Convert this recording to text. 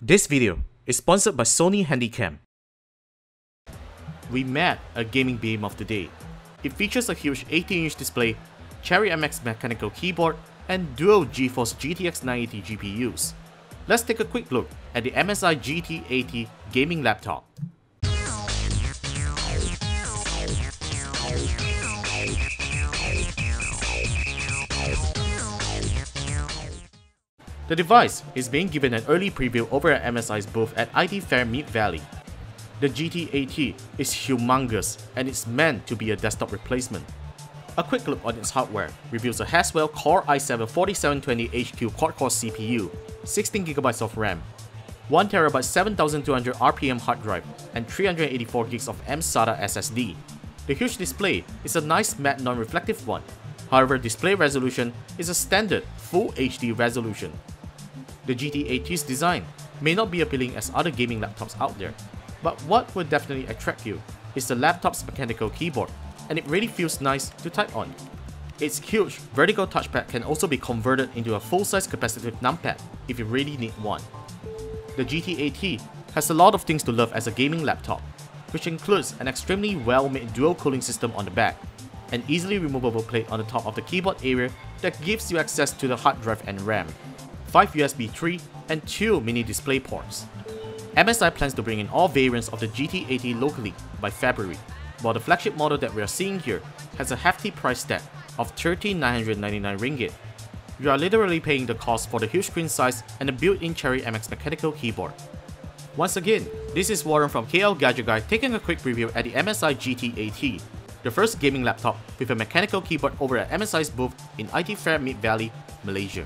This video is sponsored by Sony Handycam. We met a gaming behemoth today. It features a huge 18-inch display, Chery MX mechanical keyboard, and dual GeForce GTX980 GPUs. Let's take a quick look at the MSI GT80 gaming laptop. The device is being given an early preview over at MSI's booth at IT Fair Mid Valley. The GT80 is humongous and it's meant to be a desktop replacement. A quick look on its hardware reveals a Haswell Core i7-4720HQ quad-core CPU, 16GB of RAM, 1TB 7200 RPM hard drive, and 384GB of m-SATA SSD. The huge display is a nice matte non-reflective one. However, display resolution is a standard Full HD resolution. The GT80's design may not be appealing as other gaming laptops out there, but what will definitely attract you is the laptop's mechanical keyboard, and it really feels nice to type on. Its huge vertical touchpad can also be converted into a full-size capacitive numpad if you really need one. The GT80 has a lot of things to love as a gaming laptop, which includes an extremely well-made dual cooling system on the back, an easily removable plate on the top of the keyboard area that gives you access to the hard drive and RAM, 5 USB 3 and 2 mini display ports. MSI plans to bring in all variants of the GT80 locally by February, while the flagship model that we are seeing here has a hefty price tag of 13,999 ringgit. You are literally paying the cost for the huge screen size and the built-in Chery MX mechanical keyboard. Once again, this is Warren from KLGadgetGuy taking a quick review at the MSI GT80, the first gaming laptop with a mechanical keyboard over at MSI's booth in IT Fair Mid Valley, Malaysia.